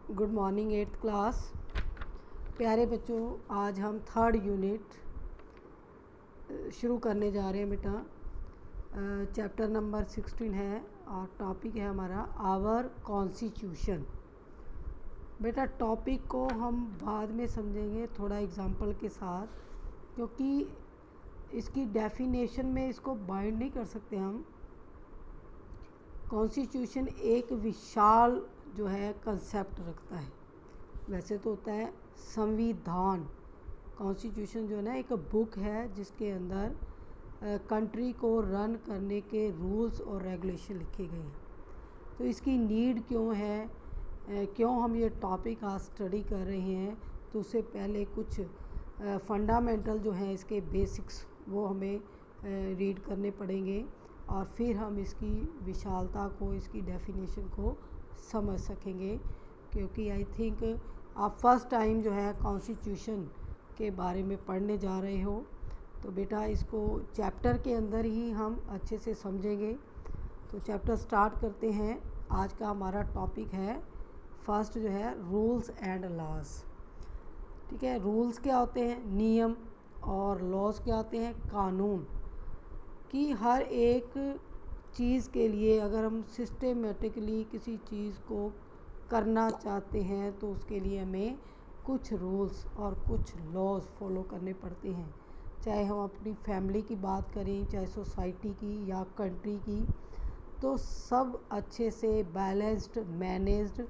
Good morning 8th class. प्यारे बच्चों, आज हम थर्ड यूनिट शुरू करने जा रहे हैं बेटा। चैप्टर नंबर 16 है और टॉपिक है हमारा आवर कॉन्स्टिट्यूशन। बेटा टॉपिक को हम बाद में समझेंगे थोड़ा एग्जांपल के साथ, क्योंकि इसकी डेफिनेशन में इसको बाइंड नहीं कर सकते हम। कॉन्स्टिट्यूशन एक विशाल जो है कंसेप्ट रखता है। वैसे तो होता है संविधान। कॉन्स्टिट्यूशन जो है ना एक बुक है जिसके अंदर कंट्री को रन करने के रूल्स और रेगुलेशन लिखे गए हैं। तो इसकी नीड क्यों है, क्यों हम ये टॉपिक आज स्टडी कर रहे हैं, तो उससे पहले कुछ फंडामेंटल जो हैं इसके बेसिक्स वो हमें रीड करने पड़ेंगे और फिर हम इसकी विशालता को, इसकी डेफिनेशन को समझ सकेंगे। क्योंकि आई थिंक आप फर्स्ट टाइम जो है कॉन्स्टिट्यूशन के बारे में पढ़ने जा रहे हो, तो बेटा इसको चैप्टर के अंदर ही हम अच्छे से समझेंगे। तो चैप्टर स्टार्ट करते हैं। आज का हमारा टॉपिक है फर्स्ट जो है रूल्स एंड लॉज। ठीक है, रूल्स क्या होते हैं, नियम, और लॉज क्या होते हैं, कानून। कि हर एक चीज़ के लिए अगर हम सिस्टेमेटिकली किसी चीज़ को करना चाहते हैं तो उसके लिए हमें कुछ रूल्स और कुछ लॉज फॉलो करने पड़ते हैं। चाहे हम अपनी फैमिली की बात करें, चाहे सोसाइटी की या कंट्री की, तो सब अच्छे से बैलेंस्ड, मैनेज्ड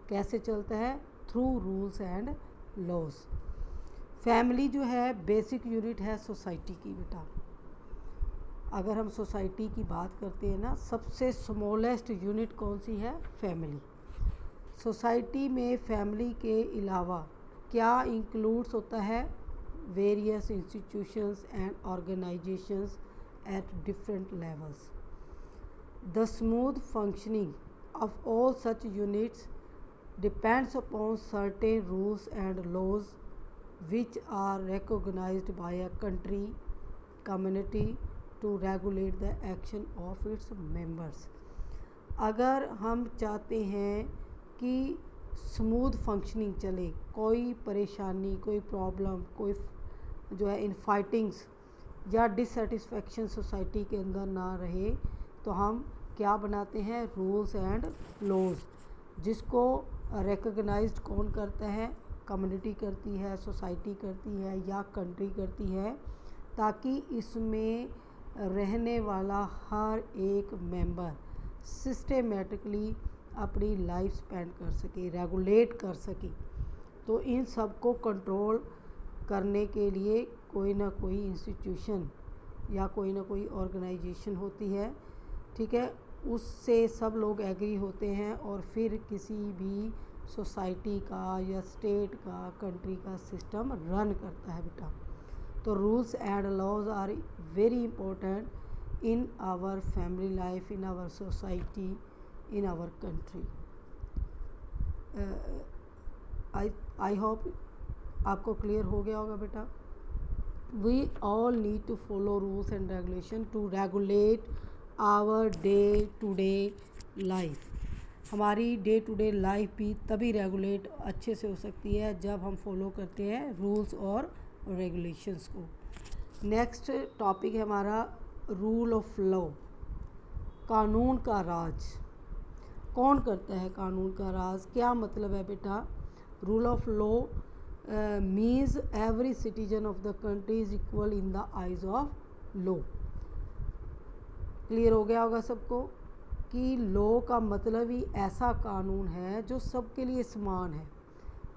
कैसे चलता है, through rules and laws. Family जो है बेसिक यूनिट है सोसाइटी की बेटा। अगर हम सोसाइटी की बात करते हैं ना, सबसे स्मॉलेस्ट यूनिट कौन सी है, फैमिली। सोसाइटी में फैमिली के अलावा क्या इंक्लूड्स होता है, various institutions and organisations at different levels. The smooth functioning of all such units depends upon certain rules and laws which are recognized by a country, community to regulate the action of its members। अगर हम चाहते हैं कि smooth functioning चले, कोई परेशानी, कोई problem, कोई जो है इनफाइटिंग्स या डिससेटिस्फेक्शन सोसाइटी के अंदर ना रहे, तो हम क्या बनाते हैं, रूल्स एंड लॉज, जिसको रिकॉग्नाइज्ड कौन करता है, कम्युनिटी करती है, सोसाइटी करती है या कंट्री करती है, ताकि इसमें रहने वाला हर एक मेंबर सिस्टेमेटिकली अपनी लाइफ स्पेंड कर सके, रेगुलेट कर सके। तो इन सब को कंट्रोल करने के लिए कोई ना कोई इंस्टीट्यूशन या कोई ना कोई ऑर्गेनाइजेशन होती है। ठीक है, उससे सब लोग एग्री होते हैं और फिर किसी भी सोसाइटी का या स्टेट का, कंट्री का सिस्टम रन करता है बेटा। तो rules and laws are very important in our family life, in our society, in our country. I hope आपको क्लियर हो गया होगा बेटा। We all need to follow rules and regulation to regulate our day to day life. हमारी day to day life भी तभी regulate अच्छे से हो सकती है जब हम फॉलो करते हैं रूल्स और रेगुलेशंस को। नेक्स्ट टॉपिक है हमारा रूल ऑफ लॉ, कानून का राज। कौन करता है कानून का राज, क्या मतलब है बेटा। Rule of law means every citizen of the country is equal in the eyes of law. Clear हो गया होगा सबको कि लॉ का मतलब ही ऐसा कानून है जो सबके लिए समान है।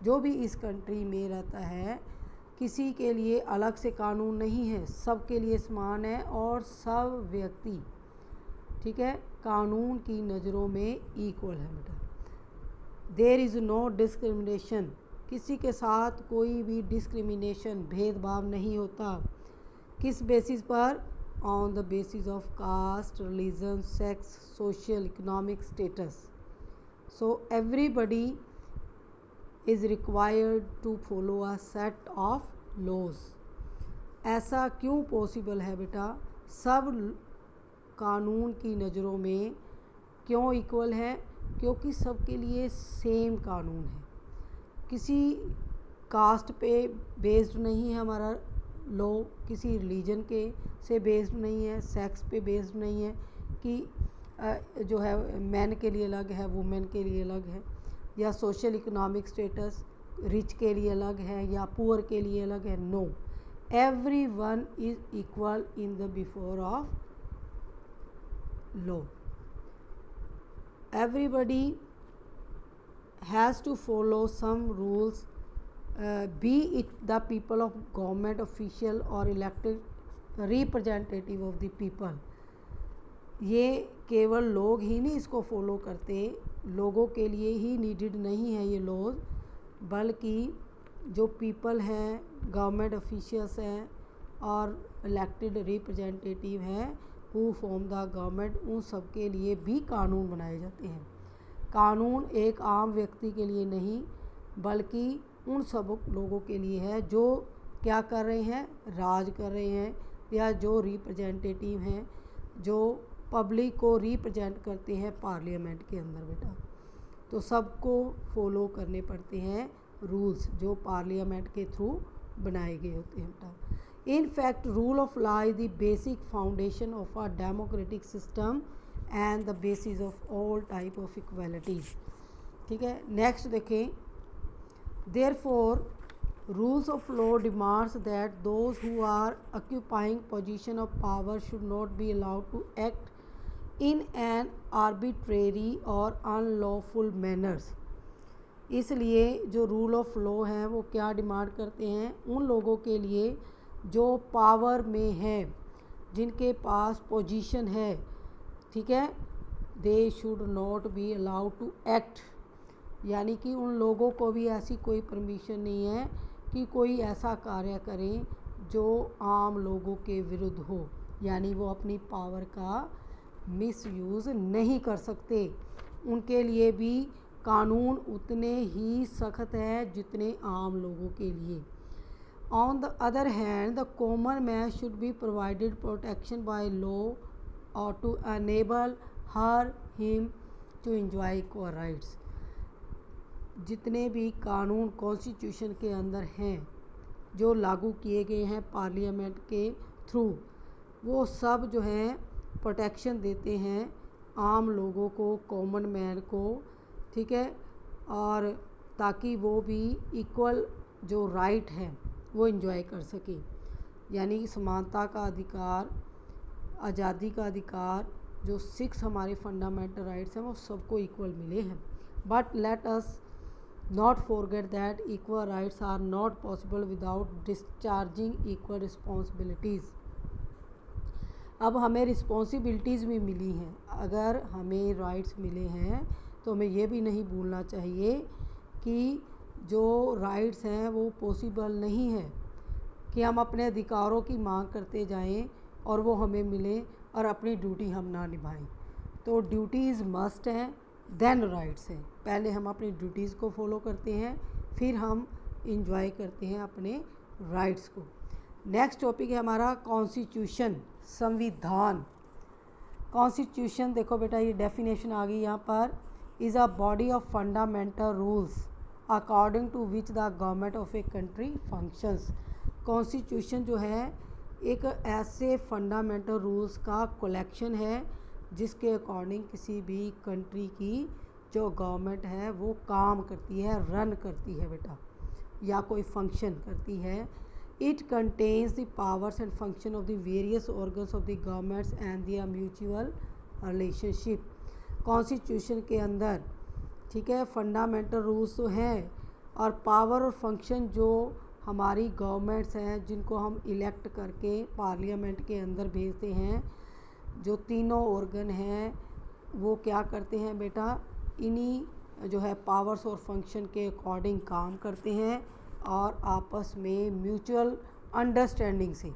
जो भी इस कंट्री में रहता है, किसी के लिए अलग से कानून नहीं है, सबके लिए समान है और सब व्यक्ति, ठीक है, कानून की नज़रों में इक्वल है बेटा। देयर इज़ नो डिस्क्रिमिनेशन, किसी के साथ कोई भी डिस्क्रिमिनेशन, भेदभाव नहीं होता। किस बेसिस पर, on the basis of caste, religion, sex, social, economic status. So everybody is required to follow a set of laws। ऐसा क्यों पॉसिबल है बेटा, सब कानून की नज़रों में क्यों इक्वल है, क्योंकि सबके लिए सेम कानून है। किसी कास्ट पे बेस्ड नहीं है हमारा लॉ, किसी रिलीजन के से बेस्ड नहीं है, सेक्स पे बेस्ड नहीं है कि जो है मैन के लिए अलग है, वुमेन के लिए अलग है, या सोशल इकोनॉमिक स्टेटस रिच के लिए अलग है या पुअर के लिए अलग है। No, everyone is equal in the before of law. Everybody has to follow some rules, be it the people of government official or elected representative of the people. ये केवल लोग ही नहीं इसको फॉलो करते, लोगों के लिए ही नीडेड नहीं है ये लॉज, बल्कि जो पीपल हैं, गवर्नमेंट ऑफिशियल्स हैं और इलेक्टेड रिप्रेजेंटेटिव हैं हु फॉर्म द गवर्नमेंट, उन सब के लिए भी कानून बनाए जाते हैं। कानून एक आम व्यक्ति के लिए नहीं बल्कि उन सब लोगों के लिए है जो क्या कर रहे हैं, राज कर रहे हैं, या जो रिप्रेजेंटेटिव हैं, जो पब्लिक को रिप्रेजेंट करते हैं पार्लियामेंट के अंदर बेटा। तो सबको फॉलो करने पड़ते हैं रूल्स जो पार्लियामेंट के थ्रू बनाए गए होते हैं बेटा। In fact rule of law is the basic foundation of a democratic system and the basis of all type of equalities. ठीक है, नेक्स्ट देखें, therefore rules of law demands that those who are occupying position of power should not be allowed to act in an arbitrary or unlawful manners. इसलिए जो rule of law हैं वो क्या demand करते हैं, उन लोगों के लिए जो पावर में हैं, जिनके पास पोजीशन है, ठीक है, they should not be allowed to act, यानी कि उन लोगों को भी ऐसी कोई परमिशन नहीं है कि कोई ऐसा कार्य करें जो आम लोगों के विरुद्ध हो, यानी वो अपनी पावर का मिसयूज़ नहीं कर सकते। उनके लिए भी कानून उतने ही सख्त है जितने आम लोगों के लिए। On the other hand the common man should be provided protection by law or to enable her him to enjoy equal rights. जितने भी कानून कॉन्स्टिट्यूशन के अंदर हैं जो लागू किए गए हैं पार्लियामेंट के थ्रू, वो सब जो हैं प्रोटेक्शन देते हैं आम लोगों को, कॉमन मैन को, ठीक है, और ताकि वो भी इक्वल जो राइट है वो एंजॉय कर सके, यानी कि समानता का अधिकार, आज़ादी का अधिकार, जो 6 हमारे फंडामेंटल राइट्स हैं वो सबको इक्वल मिले हैं। But let us not forget that equal rights are not possible without discharging equal responsibilities. अब हमें रिस्पॉन्सिबिलिटीज़ भी मिली हैं, अगर हमें राइट्स मिले हैं तो हमें ये भी नहीं भूलना चाहिए कि जो राइट्स हैं वो पॉसिबल नहीं है कि हम अपने अधिकारों की मांग करते जाएं और वो हमें मिले और अपनी ड्यूटी हम ना निभाएं। तो ड्यूटीज़ मस्ट हैं, देन राइट्स हैं। पहले हम अपनी ड्यूटीज़ को फॉलो करते हैं, फिर हम इंजॉय करते हैं अपने राइट्स को। नेक्स्ट टॉपिक है हमारा कॉन्स्टिट्यूशन, संविधान। कॉन्स्टिट्यूशन देखो बेटा, ये डेफिनेशन आ गई यहाँ पर, is a body of fundamental rules according to which the government of a country functions. Constitution जो है एक ऐसे फंडामेंटल रूल्स का कलेक्शन है जिसके अकॉर्डिंग किसी भी कंट्री की जो गवर्नमेंट है वो काम करती है, रन करती है बेटा, या कोई फंक्शन करती है। It contains the powers and function of the various organs of the governments and the mutual relationship. Constitution के अंदर, ठीक है, फंडामेंटल रूल्स तो हैं और पावर और फंक्शन जो हमारी गवर्नमेंट्स हैं जिनको हम इलेक्ट करके पार्लियामेंट के अंदर भेजते हैं, जो तीनों ऑर्गन हैं वो क्या करते हैं बेटा, इन्हीं जो है पावर्स और फंक्शन के अकॉर्डिंग काम करते हैं और आपस में म्यूचुअल अंडरस्टैंडिंग से।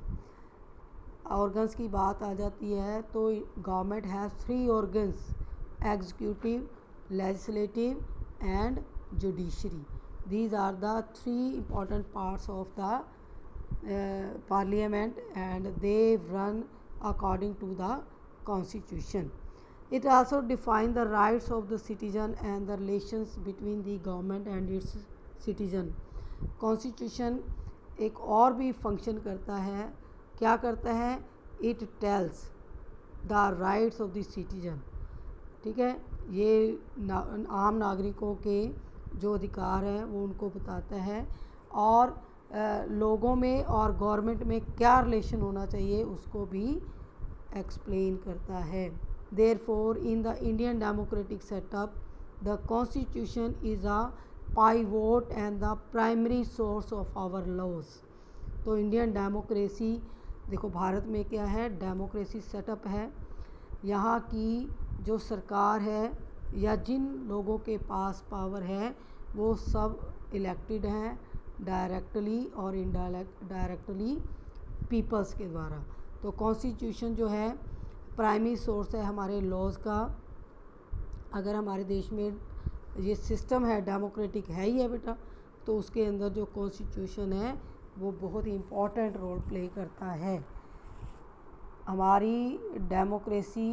ऑर्गन्स की बात आ जाती है तो government has 3 organs, executive, legislative and judiciary. These are the 3 important parts of the parliament and they run according to the constitution. It also defines the rights of the citizen and the relations between the government and its citizen. Constitution एक और भी function करता है, क्या करता है, it tells the rights of the citizen. ठीक है, ये आम नागरिकों के जो अधिकार हैं वो उनको बताता है, और लोगों में और गवर्नमेंट में क्या रिलेशन होना चाहिए उसको भी एक्सप्लेन करता है। Therefore in the Indian democratic setup the constitution is a pivot and the primary source of our laws. तो इंडियन डेमोक्रेसी, देखो भारत में क्या है, डेमोक्रेसी सेटअप है। यहाँ की जो सरकार है या जिन लोगों के पास पावर है वो सब इलेक्टेड हैं डायरेक्टली और डायरेक्टली पीपल्स के द्वारा। तो कॉन्स्टिट्यूशन जो है प्राइमरी सोर्स है हमारे लॉज का। अगर हमारे देश में ये सिस्टम है डेमोक्रेटिक है ही है बेटा, तो उसके अंदर जो कॉन्स्टिट्यूशन है वो बहुत ही इम्पोर्टेंट रोल प्ले करता है। हमारी डेमोक्रेसी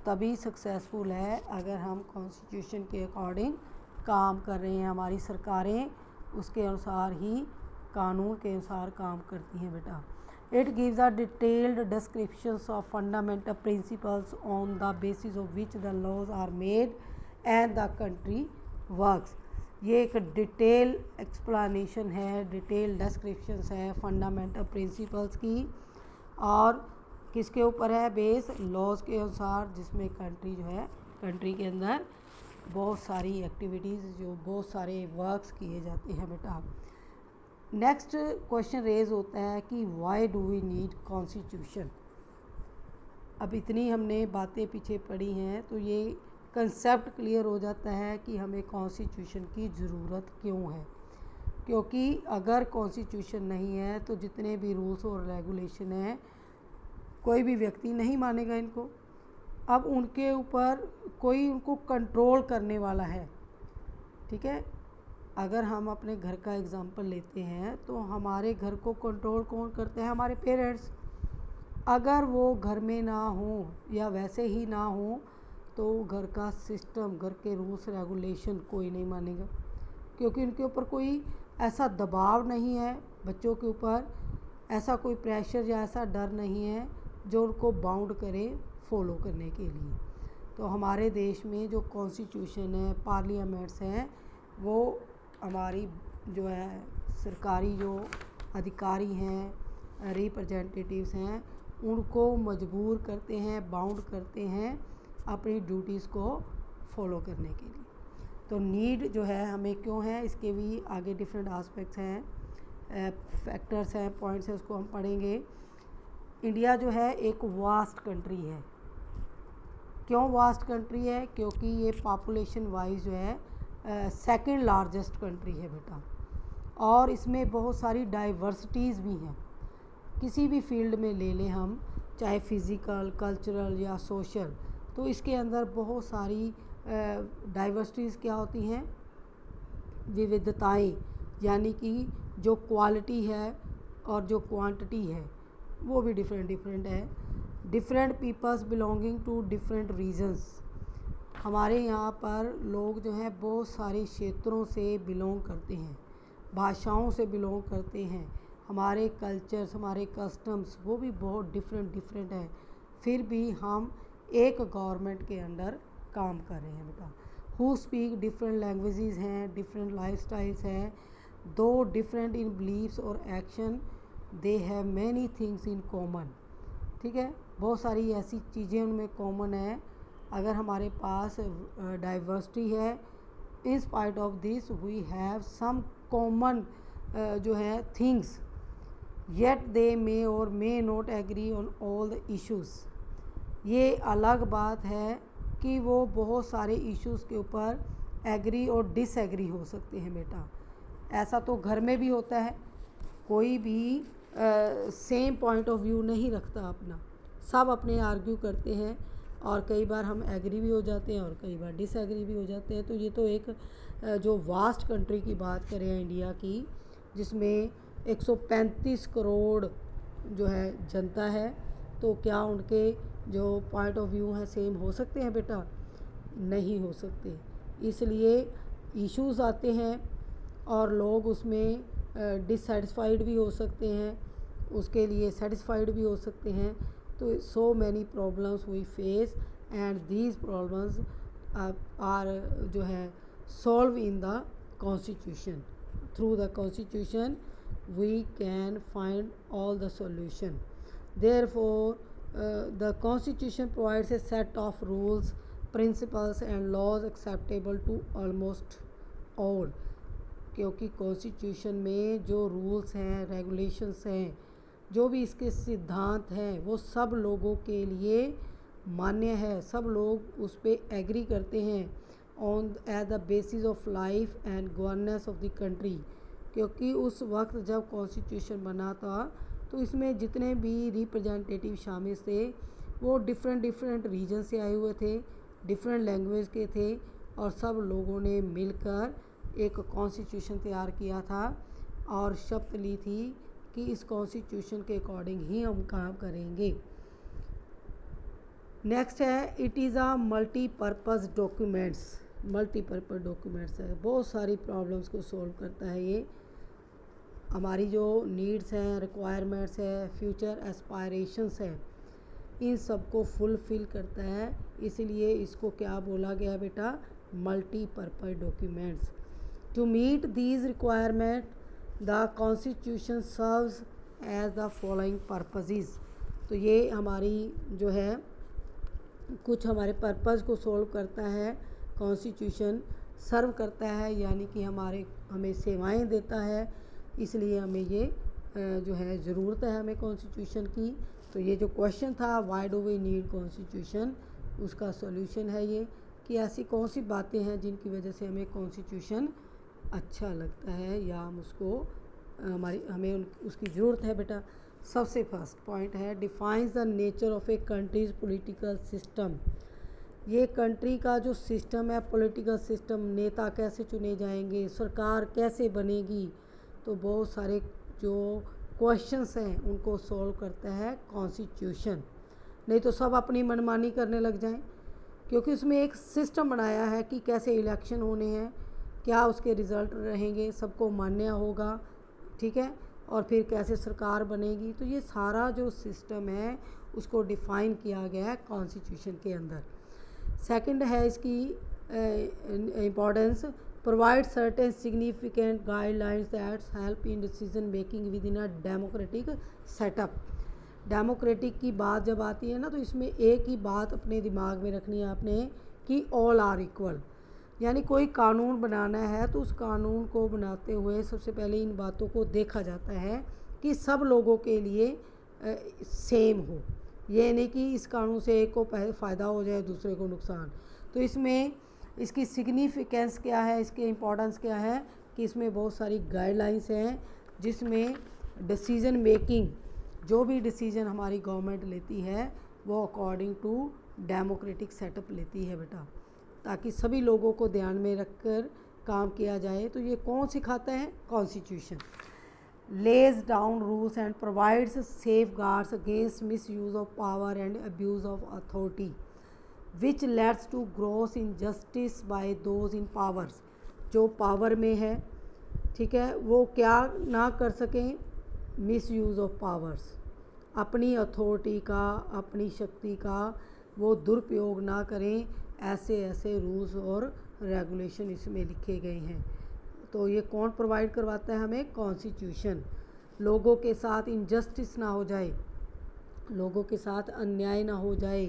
तभी सक्सेसफुल है अगर हम कॉन्स्टिट्यूशन के अकॉर्डिंग काम कर रहे हैं। हमारी सरकारें उसके अनुसार ही, कानून के अनुसार काम करती हैं बेटा। It gives a detailed descriptions of fundamental principles on the basis of which the laws are made and the country works. ये एक डिटेल एक्सप्लेनेशन है, डिटेल डिस्क्रिप्शंस है फंडामेंटल प्रिंसिपल्स की, और किसके ऊपर है, बेस लॉज के अनुसार, जिसमें कंट्री जो है, कंट्री के अंदर बहुत सारी एक्टिविटीज़, जो बहुत सारे वर्क्स किए जाते हैं बेटा। नेक्स्ट क्वेश्चन रेज होता है कि why do we need constitution. अब इतनी हमने बातें पीछे पढ़ी हैं तो ये कंसेप्ट क्लियर हो जाता है कि हमें कॉन्स्टिट्यूशन की ज़रूरत क्यों है। क्योंकि अगर कॉन्स्टिट्यूशन नहीं है तो जितने भी रूल्स और रेगुलेशन हैं कोई भी व्यक्ति नहीं मानेगा इनको। अब उनके ऊपर कोई उनको कंट्रोल करने वाला है। ठीक है, अगर हम अपने घर का एग्जांपल लेते हैं तो हमारे घर को कंट्रोल कौन करते हैं, हमारे पेरेंट्स। अगर वो घर में ना हो या वैसे ही ना हो तो घर का सिस्टम, घर के रूल्स रेगुलेशन कोई नहीं मानेगा, क्योंकि उनके ऊपर कोई ऐसा दबाव नहीं है, बच्चों के ऊपर ऐसा कोई प्रेशर या ऐसा डर नहीं है जो उनको बाउंड करे फॉलो करने के लिए। तो हमारे देश में जो कॉन्स्टिट्यूशन है, पार्लियामेंट्स हैं, वो हमारी जो है सरकारी जो अधिकारी हैं, रिप्रेजेंटेटिव्स हैं, उनको मजबूर करते हैं, बाउंड करते हैं अपनी ड्यूटीज़ को फॉलो करने के लिए। तो नीड जो है हमें क्यों है, इसके भी आगे डिफरेंट आस्पेक्ट्स हैं, फैक्टर्स हैं, पॉइंट्स हैं, उसको हम पढ़ेंगे। इंडिया जो है एक वास्ट कंट्री है। क्यों वास्ट कंट्री है, क्योंकि ये पॉपुलेशन वाइज जो है सेकंड लार्जेस्ट कंट्री है बेटा, और इसमें बहुत सारी डाइवर्सिटीज़ भी हैं। किसी भी फील्ड में ले लें हम, चाहे फिज़िकल, कल्चरल या सोशल, तो इसके अंदर बहुत सारी डाइवर्सिटीज़ क्या होती हैं, विविधताएं, यानी कि जो क्वालिटी है और जो क्वांटिटी है वो भी डिफरेंट डिफरेंट है। Different peoples belonging to different regions. हमारे यहाँ पर लोग जो हैं बहुत सारे क्षेत्रों से बिलोंग करते हैं, भाषाओं से बिलोंग करते हैं, हमारे कल्चर्स, हमारे कस्टम्स वो भी बहुत डिफरेंट डिफरेंट है, फिर भी हम एक गवर्नमेंट के अंडर काम कर रहे हैं बेटा। हु स्पीक डिफरेंट लैंग्वेजेस हैं, डिफरेंट लाइफस्टाइल्स हैं, दो डिफरेंट इन बिलीव्स और action, they have many things in common. ठीक है, बहुत सारी ऐसी चीज़ें उनमें कॉमन है। अगर हमारे पास डाइवर्सिटी है, in spite of this we have some common जो है things, yet they may or may not agree on all the issues. ये अलग बात है कि वो बहुत सारे इश्यूज़ के ऊपर एग्री और डिसएग्री हो सकते हैं बेटा। ऐसा तो घर में भी होता है, कोई भी सेम पॉइंट ऑफ व्यू नहीं रखता अपना, सब अपने आर्ग्यू करते हैं, और कई बार हम एग्री भी हो जाते हैं और कई बार डिसएग्री भी हो जाते हैं। तो ये तो एक जो वास्ट कंट्री की बात करें इंडिया की, जिसमें 135 करोड़ जो है जनता है, तो क्या उनके जो पॉइंट ऑफ व्यू हैं सेम हो सकते हैं बेटा? नहीं हो सकते। इसलिए इश्यूज़ आते हैं, और लोग उसमें डिससेटिस्फाइड भी हो सकते हैं, उसके लिए सेटिस्फाइड भी हो सकते हैं। तो so many problems we face and these problems are जो है solve in the constitution. Through the constitution we can find all the solution. Therefore, the constitution provides a set of rules, principles and laws acceptable to almost all. क्योंकि constitution में जो rules हैं, regulations हैं, जो भी इसके सिद्धांत हैं, वो सब लोगों के लिए मान्य है, सब लोग उस पर एग्री करते हैं on as the basis of life and governance of the country. क्योंकि उस वक्त जब कॉन्स्टिट्यूशन बना था तो इसमें जितने भी रिप्रेजेंटेटिव शामिल थे वो डिफरेंट रीजन से आए हुए थे, डिफरेंट लैंग्वेज के थे, और सब लोगों ने मिलकर एक कॉन्स्टिट्यूशन तैयार किया था और शर्त ली थी कि इस कॉन्स्टिट्यूशन के अकॉर्डिंग ही हम काम करेंगे। नेक्स्ट है, it is a multipurpose documents. Multipurpose documents है, बहुत सारी प्रॉब्लम्स को सॉल्व करता है ये। हमारी जो नीड्स हैं, रिक्वायरमेंट्स है, फ्यूचर एस्पायरेशंस हैं, इन सब को फुलफ़िल करता है। इसलिए इसको क्या बोला गया बेटा, multipurpose documents. To meet these requirement the constitution serves as the following purposes. तो ये हमारी जो है कुछ हमारे पर्पज़ को सॉल्व करता है। कॉन्स्टिट्यूशन सर्व करता है यानी कि हमें सेवाएं देता है, इसलिए हमें ये जो है ज़रूरत है हमें कॉन्स्टिट्यूशन की। तो ये जो क्वेश्चन था why do we need constitution, उसका सॉल्यूशन है ये कि ऐसी कौन सी बातें हैं जिनकी वजह से हमें कॉन्स्टिट्यूशन अच्छा लगता है या हम उसको हमें उसकी ज़रूरत है बेटा। सबसे फर्स्ट पॉइंट है, defines the nature of A countries political system. ये कंट्री का जो सिस्टम है, पॉलिटिकल सिस्टम, नेता कैसे चुने जाएंगे, सरकार कैसे बनेगी, तो बहुत सारे जो क्वेश्चंस हैं उनको सॉल्व करता है कॉन्स्टिट्यूशन। नहीं तो सब अपनी मनमानी करने लग जाएं, क्योंकि उसमें एक सिस्टम बनाया है कि कैसे इलेक्शन होने हैं, क्या उसके रिज़ल्ट रहेंगे, सबको मान्य होगा, ठीक है, और फिर कैसे सरकार बनेगी। तो ये सारा जो सिस्टम है उसको डिफ़ाइन किया गया है कॉन्स्टिट्यूशन के अंदर। सेकंड है इसकी importance, provide certain significant guidelines that's help in decision making with in a democratic setup. Democratic की बात जब आती है ना, तो इसमें एक ही बात अपने दिमाग में रखनी है आपने कि ऑल आर इक्वल। यानी कोई कानून बनाना है तो उस कानून को बनाते हुए सबसे पहले इन बातों को देखा जाता है कि सब लोगों के लिए सेम हो। ये नहीं कि इस कानून से एक को फ़ायदा हो जाए दूसरे को नुकसान। तो इसमें इसकी सिग्निफिकेंस क्या है, इसके इम्पोर्टेंस क्या है कि इसमें बहुत सारी गाइडलाइंस हैं जिसमें डिसीज़न मेकिंग, जो भी डिसीज़न हमारी गवर्नमेंट लेती है वो अकॉर्डिंग टू डेमोक्रेटिक सेटअप लेती है बेटा, ताकि सभी लोगों को ध्यान में रखकर काम किया जाए। तो ये कौन सिखाता है, constitution. lays down rules and provides safeguards against misuse of power and abuse of authority, which leads to gross injustice by those in powers। जो पावर में है, ठीक है, वो क्या ना कर सकें, मिस यूज़ ऑफ पावर्स, अपनी अथॉरिटी का, अपनी शक्ति का वो दुरुपयोग ना करें। ऐसे रूल्स और रेगुलेशन इसमें लिखे गए हैं। तो ये कौन प्रोवाइड करवाता है हमें, कॉन्स्टिट्यूशन। लोगों के साथ इनजस्टिस ना हो जाए, लोगों के साथ अन्याय ना हो जाए,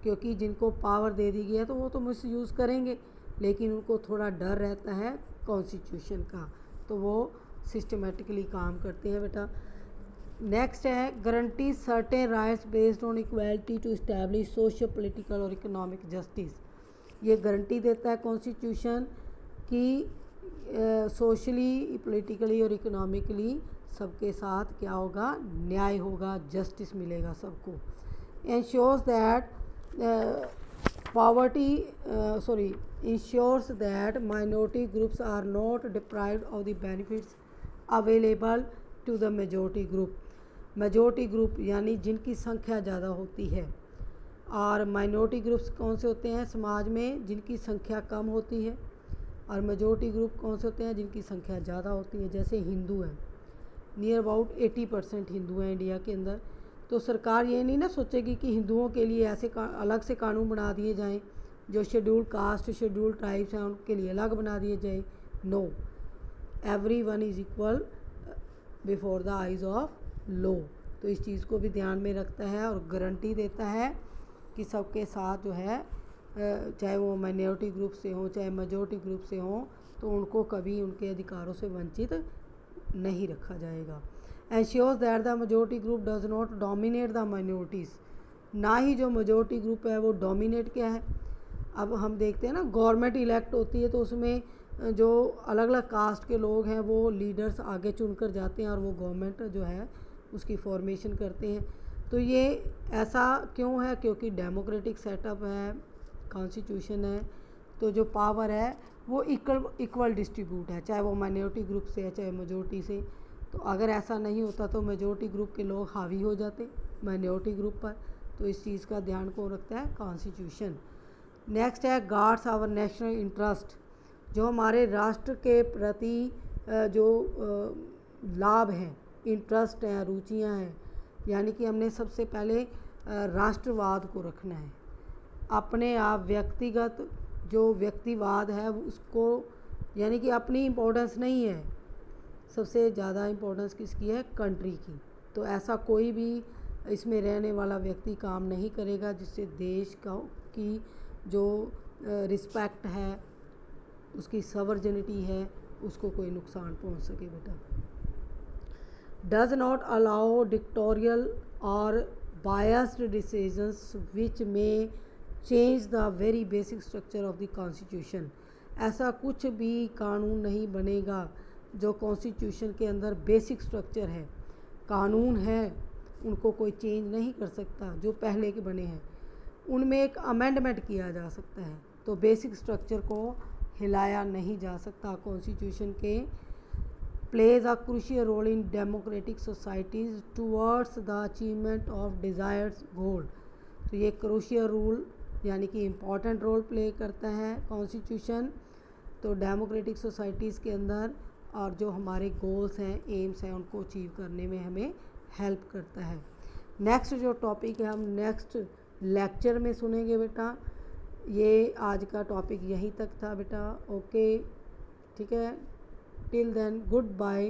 क्योंकि जिनको पावर दे दी गई है तो वो तो मिस यूज़ करेंगे, लेकिन उनको थोड़ा डर रहता है कॉन्स्टिट्यूशन का, तो वो सिस्टमेटिकली काम करते हैं बेटा। नेक्स्ट है, guarantee certain rights based on equality to establish social political और इकोनॉमिक जस्टिस। ये गारंटी देता है कॉन्स्टिट्यूशन कि सोशली, पॉलिटिकली और इकोनॉमिकली सबके साथ क्या होगा, न्याय होगा, जस्टिस मिलेगा सबको। Ensures that ensures that minority groups are not deprived of the benefits available to the majority group. Majority group यानी जिनकी संख्या ज़्यादा होती है, और माइनॉरिटी ग्रुप्स कौन से होते हैं समाज में, जिनकी संख्या कम होती है। और मेजोरिटी ग्रुप कौन से होते हैं? जिनकी संख्या ज़्यादा होती है, जैसे हिंदू हैं, नियर अबाउट 80% हिंदू हैं इंडिया के अंदर। तो सरकार ये नहीं ना सोचेगी कि हिंदुओं के लिए ऐसे अलग से कानून बना दिए जाएं, जो शेड्यूल कास्ट शेड्यूल ट्राइब्स हैं उनके लिए अलग बना दिए जाए। No, everyone is equal before the eyes of law. तो इस चीज़ को भी ध्यान में रखता है और गारंटी देता है कि सबके साथ जो है, चाहे वो माइनॉरिटी ग्रुप से हों चाहे मेजॉरिटी ग्रुप से हों, तो उनको कभी उनके अधिकारों से वंचित नहीं रखा जाएगा। Ensures that the majority group does not dominate the minorities. ना ही जो मेजॉरिटी ग्रुप है वो डोमिनेट क्या है। अब हम देखते हैं ना, गवर्नमेंट इलेक्ट होती है तो उसमें जो अलग अलग कास्ट के लोग हैं वो लीडर्स आगे चुनकर जाते हैं और वो गवर्नमेंट जो है उसकी फॉर्मेशन करते हैं। तो ये ऐसा क्यों है? क्योंकि डेमोक्रेटिक सेटअप है, कॉन्स्टिट्यूशन है, तो जो पावर है वो इक्वल डिस्ट्रीब्यूट है, चाहे वो माइनॉरिटी ग्रुप से है चाहे मेजॉरिटी से। तो अगर ऐसा नहीं होता तो मेजॉरिटी ग्रुप के लोग हावी हो जाते माइनॉरिटी ग्रुप पर। तो इस चीज़ का ध्यान कौन रखता है? कॉन्स्टिट्यूशन। नेक्स्ट है गार्ड्स आवर नेशनल इंटरेस्ट। जो हमारे राष्ट्र के प्रति जो लाभ हैं, इंटरेस्ट हैं, रुचियां हैं, यानी कि हमने सबसे पहले राष्ट्रवाद को रखना है। अपने आप व्यक्तिगत जो व्यक्तिवाद है उसको, यानी कि अपनी इम्पोर्टेंस नहीं है, सबसे ज़्यादा इम्पोर्टेंस किसकी है? कंट्री की। तो ऐसा कोई भी इसमें रहने वाला व्यक्ति काम नहीं करेगा जिससे देश की जो रिस्पेक्ट है, उसकी सवर्जिनिटी है, उसको कोई नुकसान पहुंच सके। बेटा, डज नॉट अलाउ डिक्टोरियल और बायस्ड डिसीजंस विच में change the very basic structure of the constitution. ऐसा कुछ भी कानून नहीं बनेगा जो कॉन्स्टिट्यूशन के अंदर बेसिक स्ट्रक्चर है, कानून है, उनको कोई चेंज नहीं कर सकता। जो पहले के बने हैं उनमें एक अमेंडमेंट किया जा सकता है, तो बेसिक स्ट्रक्चर को हिलाया नहीं जा सकता। कॉन्स्टिट्यूशन के plays a crucial role in democratic societies towards the achievement of desired goal. तो ये क्रूशियल रूल यानी कि इम्पॉर्टेंट रोल प्ले करता है कॉन्स्टिट्यूशन, तो डेमोक्रेटिक सोसाइटीज़ के अंदर, और जो हमारे गोल्स हैं, एम्स हैं, उनको अचीव करने में हमें हेल्प करता है। नेक्स्ट जो टॉपिक है हम नेक्स्ट लेक्चर में सुनेंगे बेटा। ये आज का टॉपिक यहीं तक था बेटा। ओके, ठीक है, टिल देन गुड बाय।